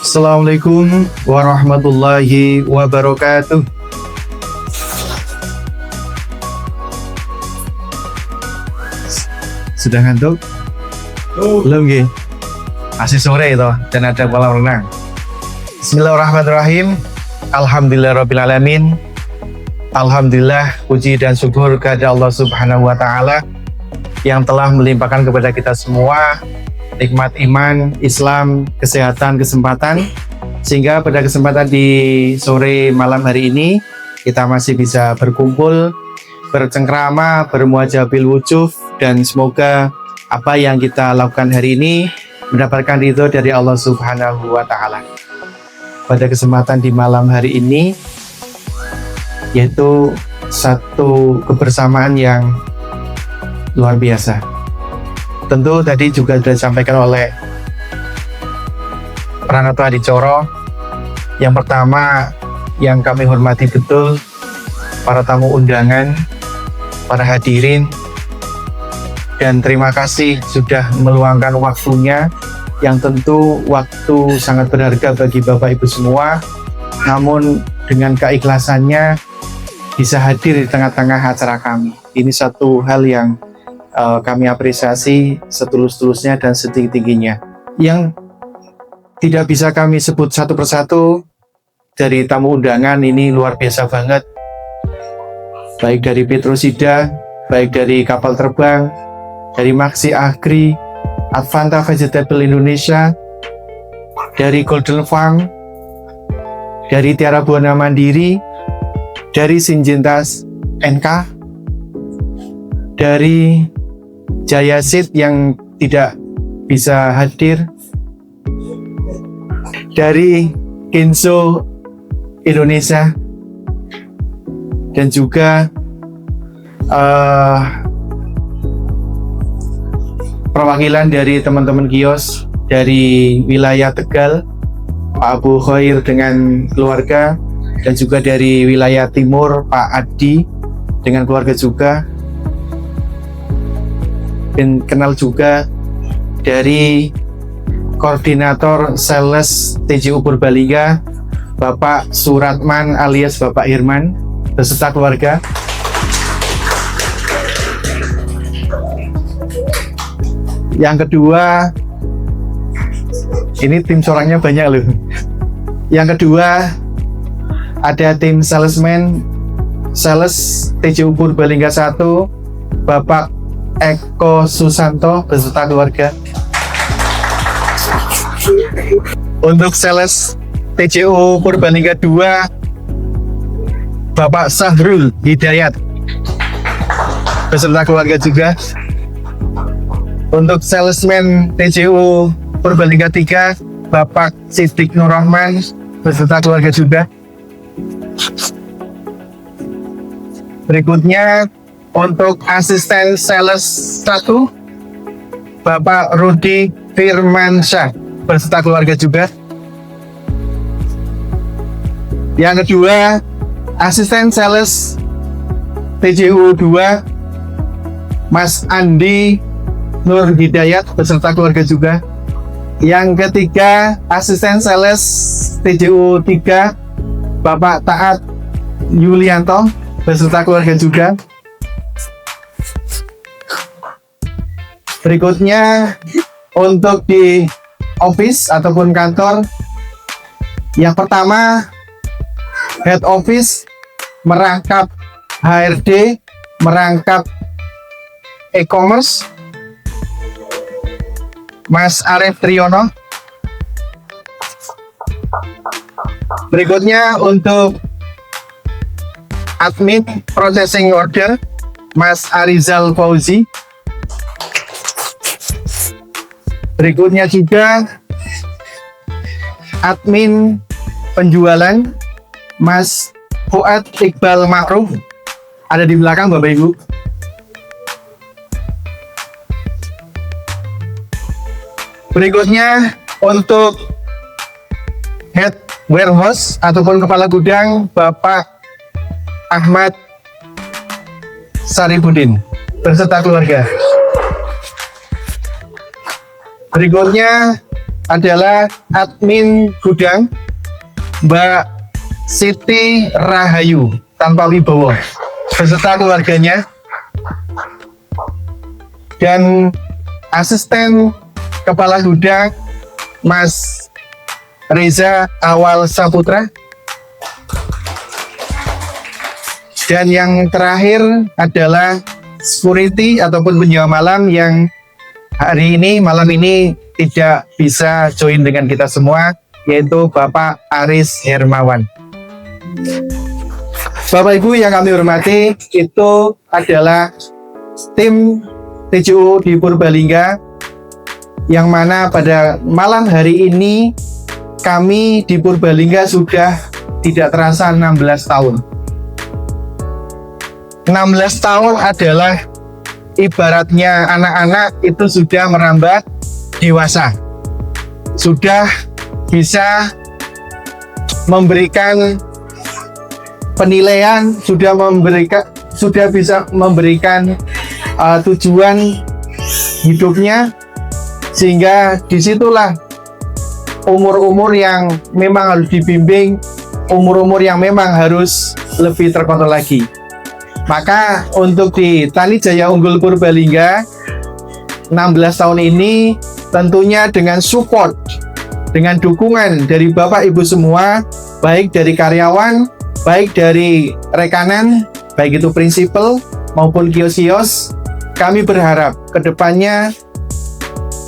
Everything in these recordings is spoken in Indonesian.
Assalamualaikum warahmatullahi wabarakatuh. Sudah ngantuk? Belum nggih? Masih sore itu dan ada kolam renang. Bismillahirrahmanirrahim. Alhamdulillahirrabbilalamin. Alhamdulillah, puji dan syukur kepada Allah Subhanahu wa Ta'ala yang telah melimpahkan kepada kita semua nikmat iman, Islam, kesehatan, kesempatan, sehingga pada kesempatan di sore malam hari ini kita masih bisa berkumpul, bercengkrama, bermuajabil wujuh, dan semoga apa yang kita lakukan hari ini mendapatkan ridho dari Allah Subhanahu wa Ta'ala. Pada kesempatan di malam hari ini, yaitu satu kebersamaan yang luar biasa. Tentu tadi juga sudah disampaikan oleh Pranoto Adicoro. Yang pertama yang kami hormati betul para tamu undangan, para hadirin, dan terima kasih sudah meluangkan waktunya yang tentu waktu sangat berharga bagi Bapak Ibu semua, namun dengan keikhlasannya bisa hadir di tengah-tengah acara kami. Ini satu hal yang kami apresiasi setulus-tulusnya dan setinggi-tingginya. Yang tidak bisa kami sebut satu persatu dari tamu undangan ini luar biasa banget. Baik dari Petrosida, baik dari kapal terbang, dari Maxi Agri, Advanta Vegetable Indonesia, dari Golden Farm, dari Tiara Buana Mandiri, dari Sinjintas NK, dari Jayasid yang tidak bisa hadir, dari Kinso Indonesia, dan juga perwakilan dari teman-teman kios dari wilayah Tegal, Pak Abu Khair dengan keluarga, dan juga dari wilayah Timur, Pak Adi dengan keluarga juga. Dan kenal juga dari koordinator sales TJU Purbalingga, Bapak Suratman alias Bapak Irman beserta keluarga. Yang kedua, ini tim sorangnya banyak loh. Yang kedua, ada tim salesman sales TJU Purbalingga 1, Bapak Eko Susanto beserta keluarga. Untuk sales TJU Purbalingga 2, Bapak Sahrul Hidayat beserta keluarga juga. Untuk salesman TJU Purbalingga 3, Bapak Siddiq Nur Rahman beserta keluarga juga. Berikutnya untuk asisten sales 1, Bapak Rudi Firmansyah beserta keluarga juga. Yang kedua, asisten sales TJU 2, Mas Andi Nur Hidayat beserta keluarga juga. Yang ketiga, asisten sales TJU 3, Bapak Taat Yulianto beserta keluarga juga. Berikutnya untuk di office ataupun kantor, yang pertama head office merangkap HRD, merangkap e-commerce, Mas Arif Triyono. Berikutnya untuk admin processing order, Mas Arizal Fauzi. Berikutnya juga admin penjualan, Mas Fuad Iqbal Ma'ruf, ada di belakang Bapak Ibu. Berikutnya untuk head warehouse ataupun kepala gudang, Bapak Ahmad Saripudin beserta keluarga. Berikutnya adalah admin gudang Mbak Siti Rahayu tanpa Wibowo beserta keluarganya, dan asisten kepala gudang Mas Reza Awal Saputra, dan yang terakhir adalah security ataupun penjaga malam yang malam ini tidak bisa join dengan kita semua, yaitu Bapak Aris Hermawan. Bapak Ibu yang kami hormati, itu adalah tim TJU di Purbalingga, yang mana pada malam hari ini kami di Purbalingga sudah tidak terasa 16 tahun. 16 tahun adalah ibaratnya anak-anak itu sudah merambah dewasa, sudah bisa memberikan penilaian, sudah bisa memberikan tujuan hidupnya, sehingga disitulah umur-umur yang memang harus dibimbing, umur-umur yang memang harus lebih terkontrol lagi. Maka untuk di Tani Jaya Unggul Purbalingga 16 tahun ini tentunya dengan support, dengan dukungan dari Bapak Ibu semua, baik dari karyawan, baik dari rekanan, baik itu prinsipal maupun kios-kios, kami berharap kedepannya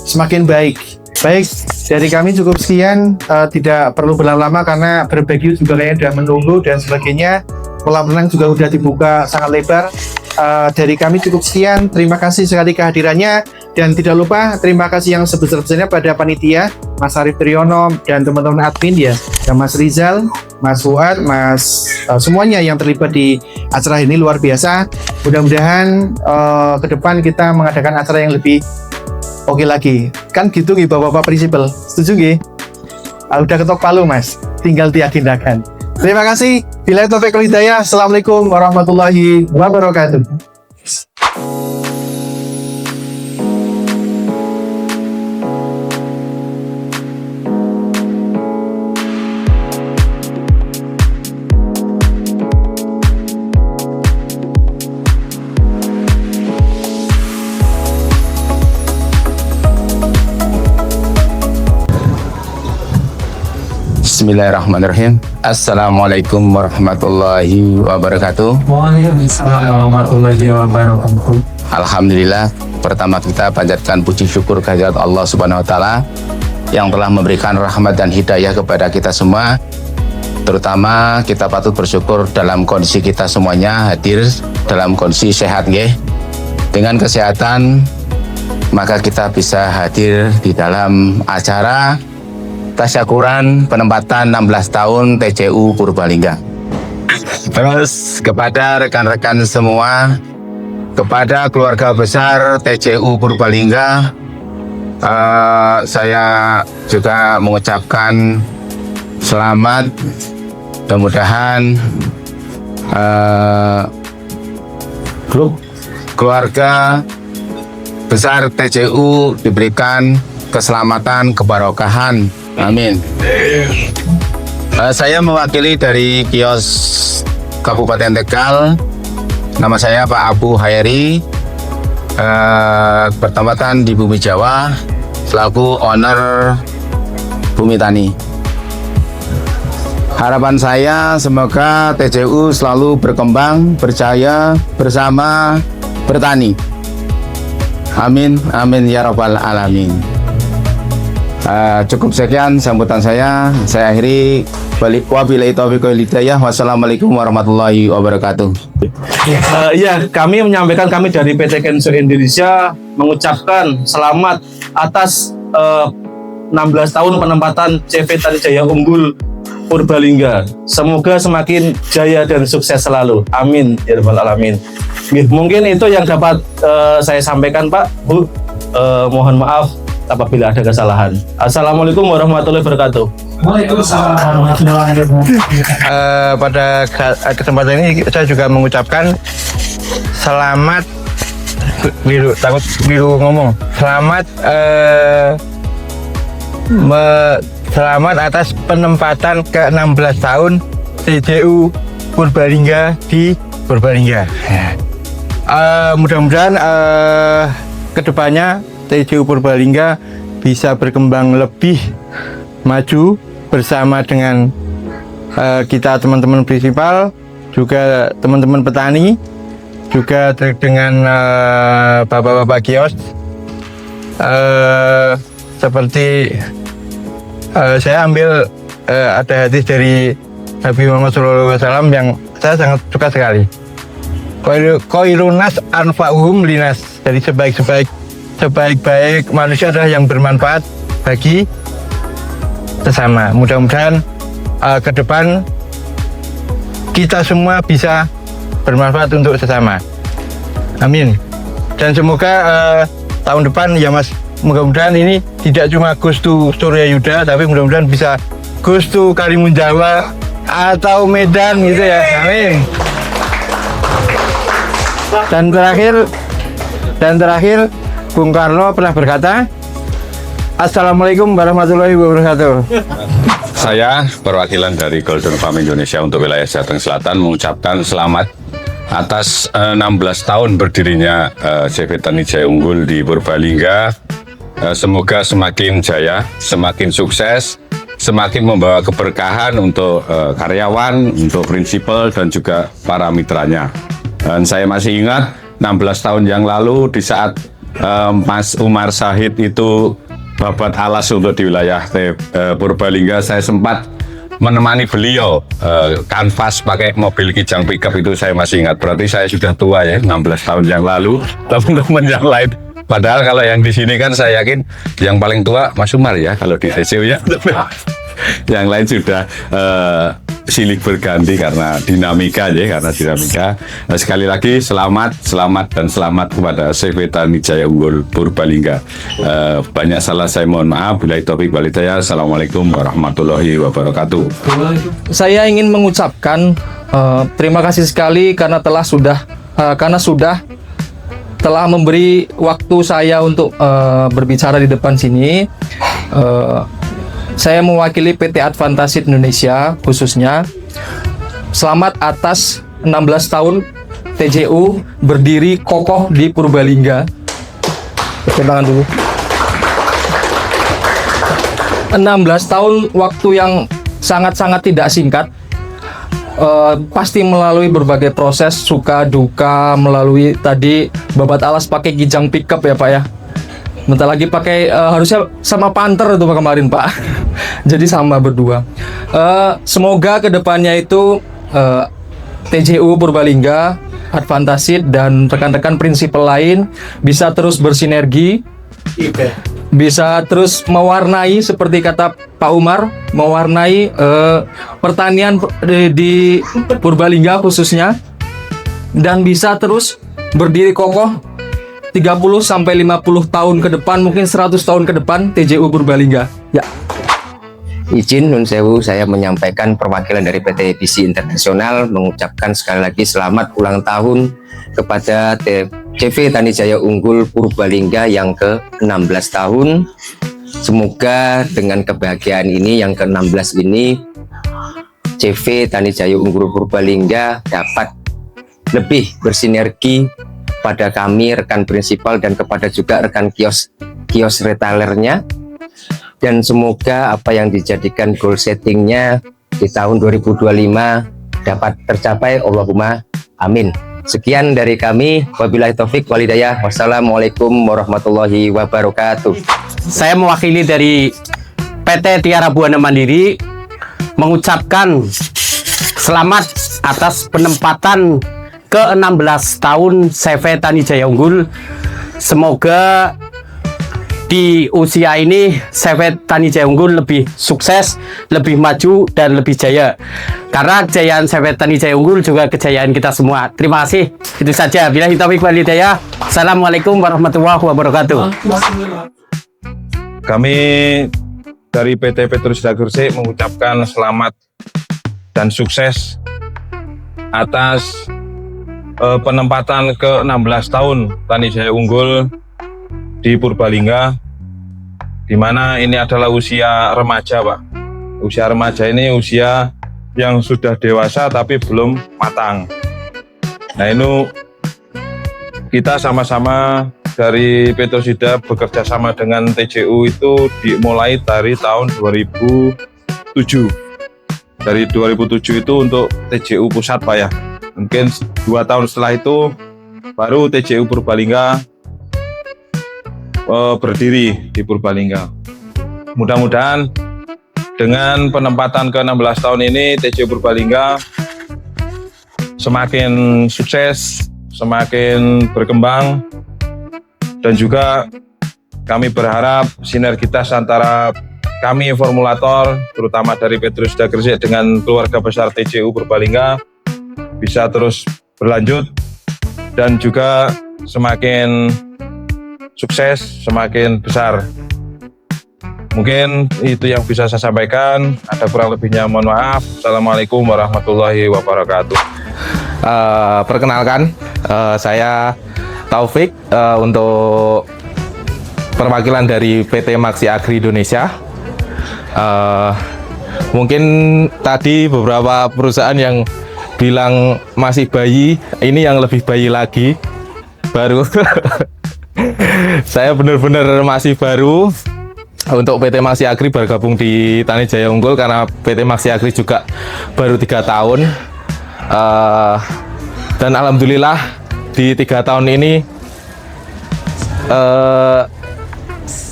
semakin baik. Baik, dari kami cukup sekian, tidak perlu berlama-lama karena berbagi juga kayaknya sudah menunggu dan sebagainya. Kolam renang juga sudah dibuka sangat lebar. Dari kami cukup sekian, terima kasih sekali kehadirannya, dan tidak lupa terima kasih yang sebesar-besarnya pada panitia, Mas Arif Triyono dan teman-teman admin ya, dan Mas Rizal, Mas Fuad, Mas semuanya yang terlibat di acara ini luar biasa. Mudah-mudahan ke depan kita mengadakan acara yang lebih oke lagi. Kan gitu nih Bapak-bapak prinsipal, setuju nggih? Udah ketok palu Mas, tinggal diagendakan. Terima kasih. Bila taufiq wal hidayah. Assalamualaikum warahmatullahi wabarakatuh. Bismillahirrahmanirrahim. Assalamualaikum warahmatullahi wabarakatuh. Waalaikumsalam warahmatullahi wabarakatuh. Alhamdulillah, pertama kita panjatkan puji syukur kehadirat Allah Subhanahu wa taala yang telah memberikan rahmat dan hidayah kepada kita semua. Terutama kita patut bersyukur dalam kondisi kita semuanya hadir dalam kondisi sehat nggih. Dengan kesehatan maka kita bisa hadir di dalam acara tasyakuran penempatan 16 tahun TJU Purbalingga. Terus kepada rekan-rekan semua, kepada keluarga besar TJU Purbalingga, saya juga mengucapkan selamat. Mudah-mudahan grup keluarga besar TJU diberikan keselamatan, kebarokahan. Amin. Saya mewakili dari kios Kabupaten Tegal. Nama saya Pak Abu Hairi, bertempatan di Bumi Jawa, selaku owner Bumi Tani. Harapan saya semoga TJU selalu berkembang, berjaya bersama bertani. Amin, amin ya rabbal alamin. Cukup sekian sambutan saya akhiri. Wabillahi taufiq wal hidayah. Wassalamualaikum warahmatullahi wabarakatuh. Ya, kami menyampaikan, kami dari PT Kenso Indonesia mengucapkan selamat atas 16 tahun penempatan CV Tani Jaya Unggul Purbalingga. Semoga semakin jaya dan sukses selalu. Amin ya rabbal alamin. Mungkin itu yang dapat saya sampaikan Pak, Bu. Mohon maaf apabila ada kesalahan. Assalamualaikum warahmatullahi wabarakatuh. Waalaikumsalam warahmatullahi wabarakatuh. Pada kesempatan ini saya juga mengucapkan selamat takut biru ngomong. Selamat selamat atas penempatan ke-16 tahun TJU Purbalingga di Purbalingga. Mudah-mudahan kedepannya TJU Purbalingga bisa berkembang lebih maju bersama dengan kita teman-teman prinsipal, juga teman-teman petani, juga dengan bapak-bapak kios. Seperti saya ambil ada hadis dari Nabi Muhammad SAW yang saya sangat suka sekali. Khairunas anfa'uhum linas. Jadi sebaik-baik manusia adalah yang bermanfaat bagi sesama. Mudah-mudahan ke depan kita semua bisa bermanfaat untuk sesama. Amin. Dan semoga tahun depan ya Mas, mudah-mudahan ini tidak cuma Gustu Surya Yuda, tapi mudah-mudahan bisa Gustu Karimun Jawa atau Medan gitu ya. Amin. Dan terakhir Bung Karno pernah berkata, Assalamualaikum warahmatullahi wabarakatuh. Saya perwakilan dari Golden Farm Indonesia untuk wilayah Jateng Selatan mengucapkan selamat atas 16 tahun berdirinya CV Tani Jaya Unggul di Purbalingga. Semoga semakin jaya, semakin sukses, semakin membawa keberkahan untuk karyawan, untuk prinsipal dan juga para mitranya. Dan saya masih ingat 16 tahun yang lalu di saat Mas Umar Syahid itu babat alas untuk di wilayah Purbalingga, saya sempat menemani beliau kanvas pakai mobil kijang pickup itu. Saya masih ingat, berarti saya sudah tua ya, 16 tahun yang lalu. Teman-teman yang lain, padahal kalau yang di sini kan saya yakin yang paling tua Mas Umar ya kalau di TCU ya. Yang lain sudah silih berganti karena dinamika ya, Nah, sekali lagi selamat kepada CV Tani Jaya Unggul Purbalingga. Banyak salah saya mohon maaf. Billahi taufik wal hidayah. Assalamualaikum warahmatullahi wabarakatuh. Saya ingin mengucapkan terima kasih sekali karena telah memberi waktu saya untuk berbicara di depan sini. Saya mewakili PT Advantasit Indonesia khususnya. Selamat atas 16 tahun TJU berdiri kokoh di Purbalingga. Tepuk tangan dulu. 16 tahun waktu yang sangat-sangat tidak singkat. Pasti melalui berbagai proses suka duka, melalui tadi babat alas pakai kijang pickup ya Pak ya. Bentar lagi pakai harusnya sama Panther itu kemarin Pak. Jadi sama berdua. Semoga kedepannya itu TJU Purbalingga, Advantasit dan rekan-rekan prinsipal lain bisa terus bersinergi, bisa terus mewarnai seperti kata Pak Umar, mewarnai pertanian di Purbalingga khususnya, dan bisa terus berdiri kokoh 30 sampai 50 tahun ke depan, mungkin 100 tahun ke depan TJU Purbalingga. Ya. Izin Nun Sewu, saya menyampaikan perwakilan dari PT Visi Internasional mengucapkan sekali lagi selamat ulang tahun kepada CV Tani Jaya Unggul Purbalingga yang ke-16 tahun. Semoga dengan kebahagiaan ini yang ke-16 ini CV Tani Jaya Unggul Purbalingga dapat lebih bersinergi pada kami rekan prinsipal dan kepada juga rekan kios retailernya, dan semoga apa yang dijadikan goal settingnya di tahun 2025 dapat tercapai. Allahumma amin. Sekian dari kami, wabillahi taufik wal hidayah. Wassalamualaikum warahmatullahi wabarakatuh. Saya mewakili dari PT Tiara Buana Mandiri mengucapkan selamat atas penempatan ke-16 tahun CV Tani Jaya Unggul. Semoga di usia ini CV Tani Jaya Unggul lebih sukses, lebih maju dan lebih jaya. Karena kejayaan CV Tani Jaya Unggul juga kejayaan kita semua. Terima kasih. Itu saja. Billahi taufiq wal hidayah. Assalamualaikum warahmatullahi wabarakatuh. Kami dari PT Petrusda Gresik mengucapkan selamat dan sukses atas penempatan ke-16 tahun Tani Jaya Unggul di Purbalingga. di mana ini adalah usia remaja, Pak. Usia remaja ini usia yang sudah dewasa tapi belum matang. Nah, ini kita sama-sama dari Petrosida bekerja sama dengan TJU itu dimulai dari tahun 2007. Dari 2007 itu untuk TJU pusat, Pak ya. Mungkin 2 tahun setelah itu baru TJU Purbalingga berdiri di Purbalingga. Mudah-mudahan dengan penempatan ke-16 tahun ini TJU Purbalingga semakin sukses, semakin berkembang, dan juga kami berharap sinergitas antara kami formulator, terutama dari Petrosida Gresik dengan keluarga besar TJU Purbalingga bisa terus berlanjut dan juga semakin sukses, semakin besar. Mungkin itu yang bisa saya sampaikan. Ada kurang lebihnya mohon maaf. Assalamualaikum warahmatullahi wabarakatuh. Perkenalkan, saya Taufik untuk perwakilan dari PT Maxi Agri Indonesia. Mungkin tadi beberapa perusahaan yang bilang masih bayi, ini yang lebih bayi lagi, baru. Saya benar-benar masih baru. Untuk PT Maxi Agri bergabung di Tani Jaya Unggul karena PT Maxi Agri juga baru 3 tahun. Dan alhamdulillah di 3 tahun ini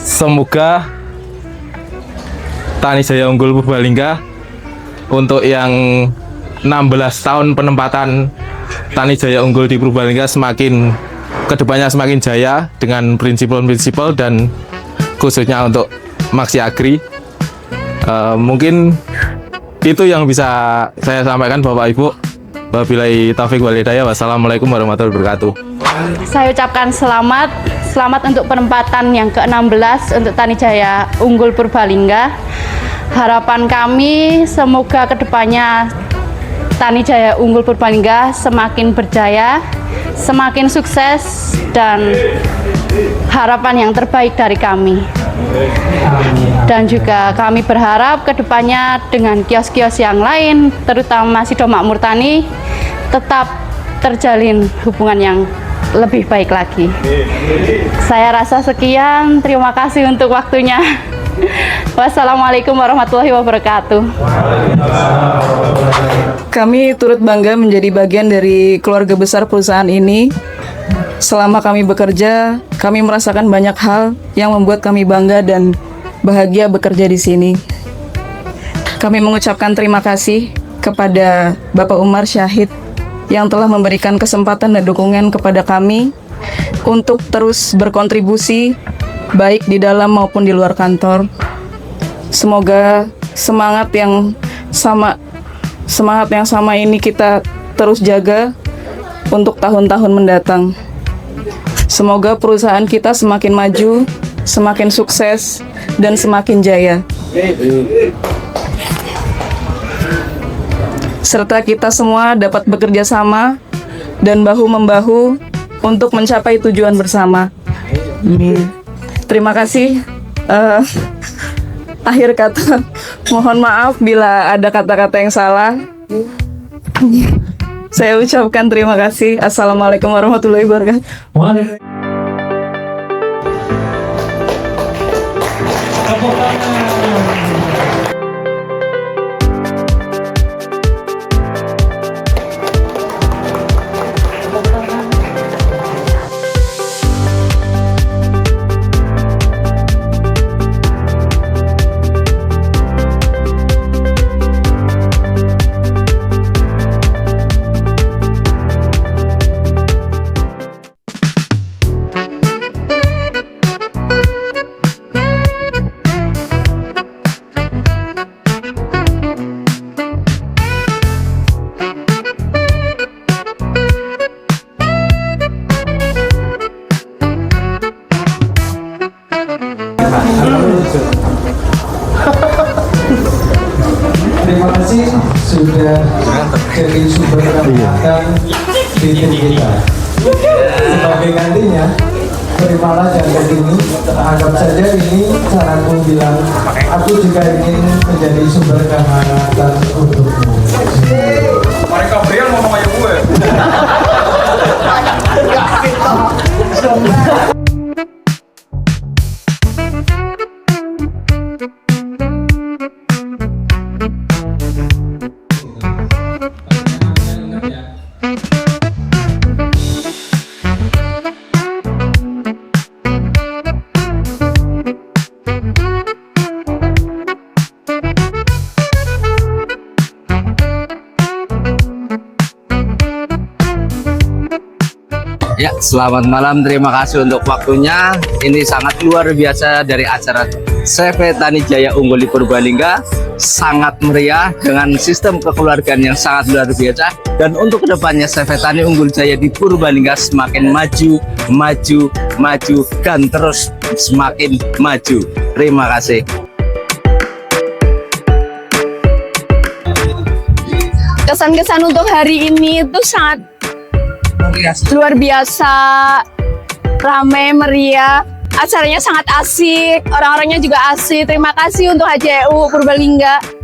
semoga Tani Jaya Unggul Purbalingga untuk yang 16 tahun penempatan Tani Jaya Unggul di Purbalingga semakin kedepannya semakin jaya dengan prinsip-prinsip dan khususnya untuk Maxi Agri. Mungkin itu yang bisa saya sampaikan Bapak Ibu. Wabillahi taufiq wal hidayah. Wassalamualaikum warahmatullahi wabarakatuh. Saya ucapkan selamat untuk penempatan yang ke-16 untuk Tani Jaya Unggul Purbalingga. Harapan kami semoga kedepannya Tani Jaya Unggul Purbalingga semakin berjaya, semakin sukses, dan harapan yang terbaik dari kami. Dan juga kami berharap kedepannya dengan kios-kios yang lain, terutama Sido Makmur Tani, tetap terjalin hubungan yang lebih baik lagi. Saya rasa sekian, terima kasih untuk waktunya. Wassalamualaikum warahmatullahi wabarakatuh. Kami turut bangga menjadi bagian dari keluarga besar perusahaan ini. Selama kami bekerja, kami merasakan banyak hal yang membuat kami bangga dan bahagia bekerja di sini. Kami mengucapkan terima kasih kepada Bapak Umar Syahid yang telah memberikan kesempatan dan dukungan kepada kami untuk terus berkontribusi baik di dalam maupun di luar kantor. Semoga semangat yang sama ini kita terus jaga untuk tahun-tahun mendatang. Semoga perusahaan kita semakin maju, semakin sukses, dan semakin jaya. Serta kita semua dapat bekerja sama dan bahu-membahu untuk mencapai tujuan bersama. Terima kasih. Akhir kata, mohon maaf bila ada kata-kata yang salah. Saya ucapkan terima kasih. Assalamualaikum warahmatullahi wabarakatuh. Terima kasih sudah jadi sumber kekuatan di tim kita. Sebagai gantinya, terimalah jaket ini. Anggap saja ini caraku bilang, aku juga ingin menjadi sumber kehangatan untukmu. Mereka Gabriel ngomong kayak gue. Ya, selamat malam. Terima kasih untuk waktunya. Ini sangat luar biasa dari acara CV Tani Jaya Unggul di Purbalingga. Sangat meriah dengan sistem kekeluargaan yang sangat luar biasa. Dan untuk kedepannya CV Tani Unggul Jaya di Purbalingga semakin maju, dan terus semakin maju. Terima kasih. Kesan-kesan untuk hari ini itu sangat luar biasa, ramai, meriah, acaranya sangat asik, orang-orangnya juga asik. Terima kasih untuk HJU Purbalingga.